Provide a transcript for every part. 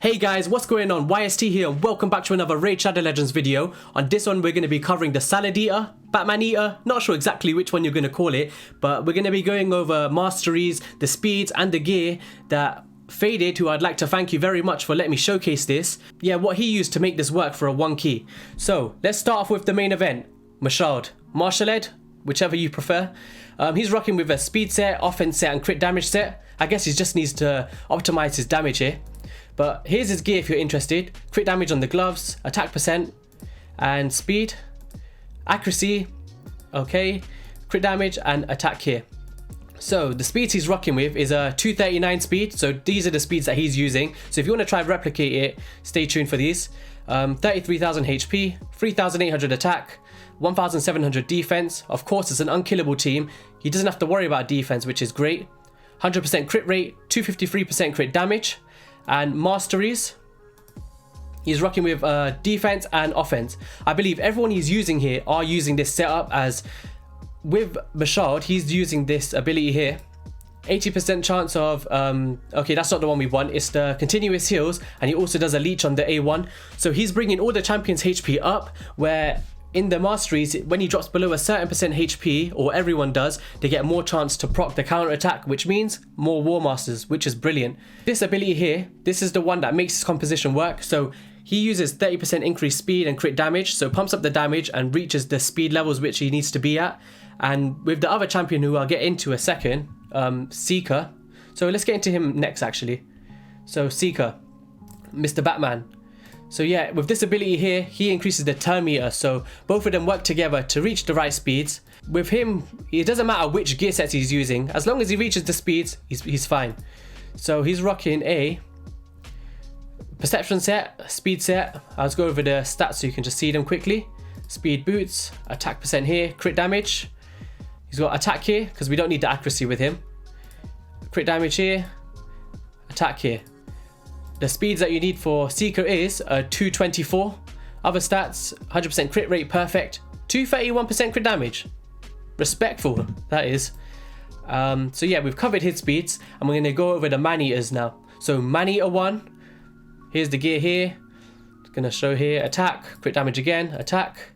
Hey guys, what's going on? YST here and welcome back to another Raid Shadow Legends video. On this one we're going to be covering the SALADEATER, Batman Eater, not sure exactly which one you're going to call it, but we're going to be going over Masteries, the speeds and the gear that Faded, who I'd like to thank you very much for letting me showcase this, what he used to make this work for a 1 key. So let's start off with the main event, mashalled, whichever you prefer. He's rocking with a speed set, offense set and crit damage set. I guess he just needs to optimize his damage here. But here's his gear if you're interested. Crit damage on the gloves, attack percent, and speed, accuracy, okay, crit damage and attack here. So the speeds he's rocking with is a 239 speed, so these are the speeds that he's using. So if you want to try and replicate it, stay tuned for these. 33,000 HP, 3,800 attack, 1,700 defense. Of course it's an unkillable team, he doesn't have to worry about defense, which is great. 100% crit rate, 253% crit damage. And Masteries, he's rocking with defense and offense. I believe everyone he's using here are using this setup, as with Mashalled he's using this ability here. 80% chance of okay, that's not the one we want, it's the continuous heals, and he also does a leech on the A1. So he's bringing all the champions HP up, where in the Masteries, when he drops below a certain percent HP, or everyone does, they get more chance to proc the counter attack, which means more War Masters, which is brilliant. This ability here, this is the one that makes his composition work. So he uses 30% increased speed and crit damage, so pumps up the damage and reaches the speed levels which he needs to be at. And with the other champion, who I'll get into a second, Seeker. So let's get into him next actually. So Seeker, Mr. Batman. So yeah, with this ability here, he increases the turn meter, so both of them work together to reach the right speeds. With him, it doesn't matter which gear sets he's using, as long as he reaches the speeds, he's fine. So he's rocking a perception set, speed set. I'll just go over the stats so you can just see them quickly. Speed boots, attack percent here, crit damage. He's got attack here, because we don't need the accuracy with him. Crit damage here, attack here. The speeds that you need for Seeker is 224. Other stats, 100% crit rate, perfect. 231% crit damage. Respectful, that is. So yeah, we've covered his speeds, and we're going to go over the man-eaters now. So man-eater 1, here's the gear here. Going to show here, attack, crit damage again, attack.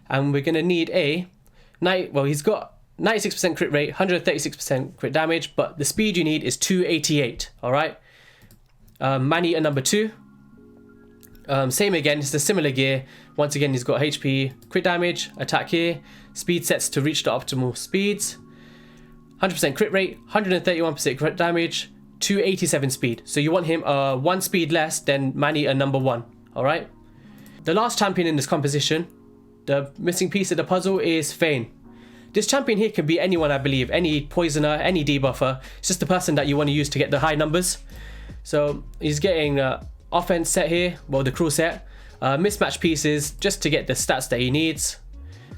And we're going to need a, well, he's got 96% crit rate, 136% crit damage, but the speed you need is 288, alright? Man-eater number 2, same again, it's a similar gear. Once again, he's got HP, crit damage, attack here, speed sets to reach the optimal speeds, 100% crit rate, 131% crit damage, 287 speed. So you want him 1 speed less than Man-eater number 1, alright? The last champion in this composition, the missing piece of the puzzle, is Fane. This champion here can be anyone, I believe, any poisoner, any debuffer. It's just the person that you want to use to get the high numbers. So he's getting offense set here, well, the crew set, mismatch pieces just to get the stats that he needs,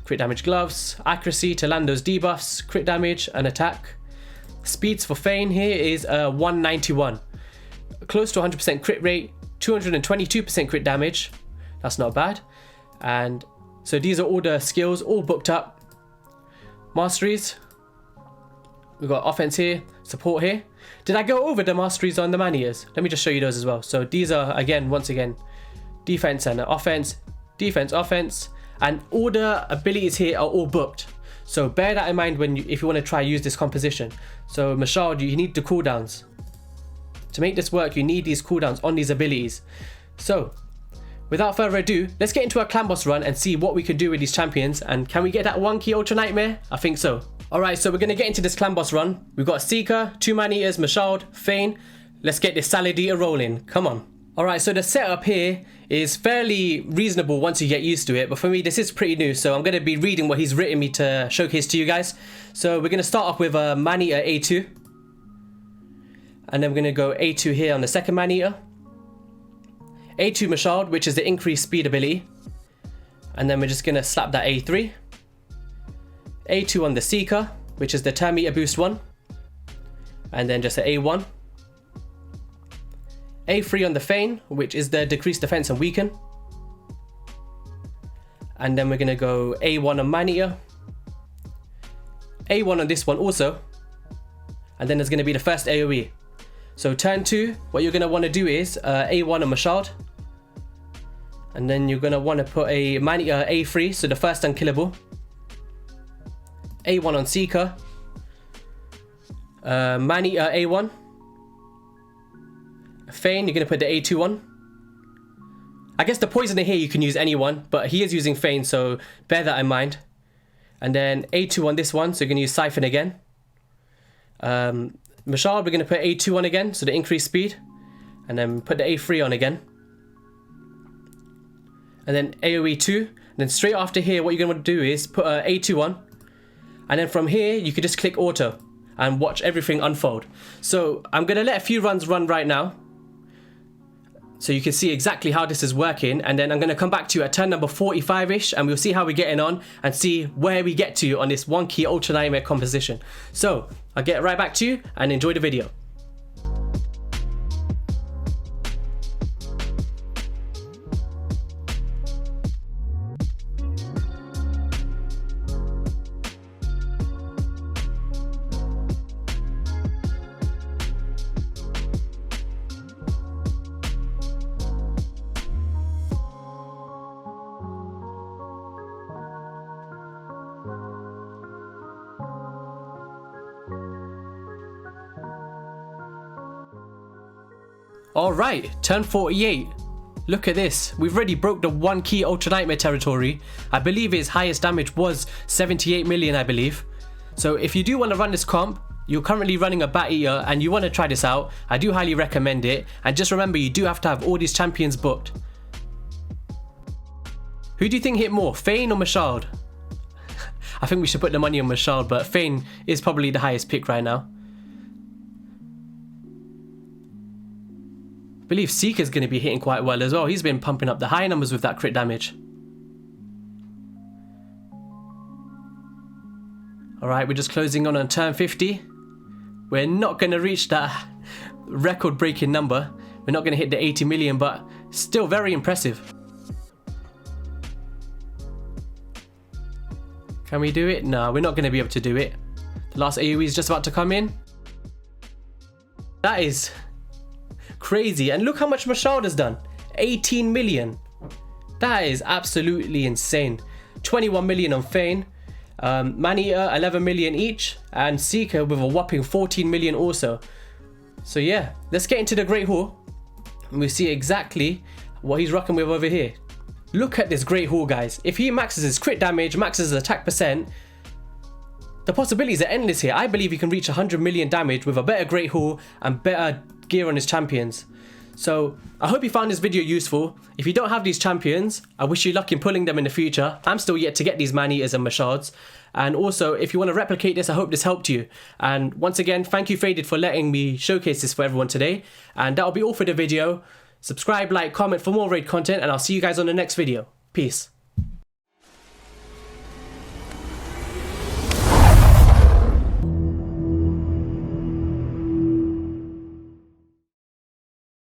crit damage gloves, accuracy to land those debuffs, crit damage and attack. Speeds for Fane here is 191, close to 100% crit rate, 222% crit damage, that's not bad. And so these are all the skills, all booked up. Masteries, we've got offense here, support here. Did I go over the Masteries on the man-eaters? Let me just show you those as well. So these are, again, once again, defense and offense, defense, offense, and all the abilities here are all booked. So bear that in mind when if you want to try use this composition. So Mashalled, you need the cooldowns. To make this work, you need these cooldowns on these abilities. So without further ado, let's get into a clan boss run and see what we can do with these champions. And can we get that 1 key Ultra Nightmare? I think so. Alright, so we're going to get into this clan boss run. We've got Seeker, 2 man-eaters, Mashalled, Fane. Let's get this SALADEATER rolling. Come on. Alright, so the setup here is fairly reasonable once you get used to it. But for me, this is pretty new. So I'm going to be reading what he's written me to showcase to you guys. So we're going to start off with a man-eater A2. And then we're going to go A2 here on the second man-eater. A2 Mashalled, which is the increased speed ability. And then we're just going to slap that A3. A2 on the Seeker, which is the turn meter boost one. And then just an A1. A3 on the Fane, which is the decreased defense and weaken. And then we're going to go A1 on man-eater. A1 on this one also. And then there's going to be the first AoE. So turn 2, what you're going to want to do is A1 on mashalled. And then you're going to want to put a man-eater A3, so the first unkillable. A1 on seeker. Man-eater A1. Feign, you're going to put the A2 on. I guess the poisoner here you can use anyone, but he is using feign, so bear that in mind. And then A2 on this one, so you're going to use siphon again. Mashalled, we're going to put A2 on again, so the increased speed. And then put the A3 on again. And then AoE 2. And then straight after here, what you're going to want to do is put A2 on. And then from here, you could just click auto and watch everything unfold. So I'm going to let a few runs run right now, so you can see exactly how this is working, and then I'm going to come back to you at turn number 45-ish, and we'll see how we're getting on and see where we get to on this 1 key Ultra Nightmare composition. So I'll get right back to you and enjoy the video. Alright, turn 48. Look at this. We've already broke the 1 key Ultra Nightmare territory. I believe his highest damage was 78 million, I believe. So if you do want to run this comp, you're currently running a Bateater and you want to try this out, I do highly recommend it. And just remember, you do have to have all these champions booked. Who do you think hit more, Feign or Mashalled? I think we should put the money on Mashalled, but Feign is probably the highest pick right now. I believe Seeker's going to be hitting quite well as well. He's been pumping up the high numbers with that crit damage. Alright, we're just closing on turn 50. We're not going to reach that record-breaking number. We're not going to hit the 80 million, but still very impressive. Can we do it? No, we're not going to be able to do it. The last AoE is just about to come in. That is crazy. And look how much Mashalled has done. 18 million. That is absolutely insane. 21 million on Feign. Man-eater 11 million each, and Seeker with a whopping 14 million also. So yeah, let's get into the Great Hall and we see exactly what he's rocking with over here. Look at this Great Hall, guys. If he maxes his crit damage, maxes his attack percent, the possibilities are endless here. I believe he can reach 100 million damage with a better Great Hall and better gear on his champions. So I hope you found this video useful. If you don't have these champions, I wish you luck in pulling them in the future. I'm still yet to get these man-eaters and mashaleds. And also, if you want to replicate this, I hope this helped you. And once again, thank you Faded for letting me showcase this for everyone today. And that'll be all for the video. Subscribe, like, comment for more raid content, and I'll see you guys on the next video. Peace.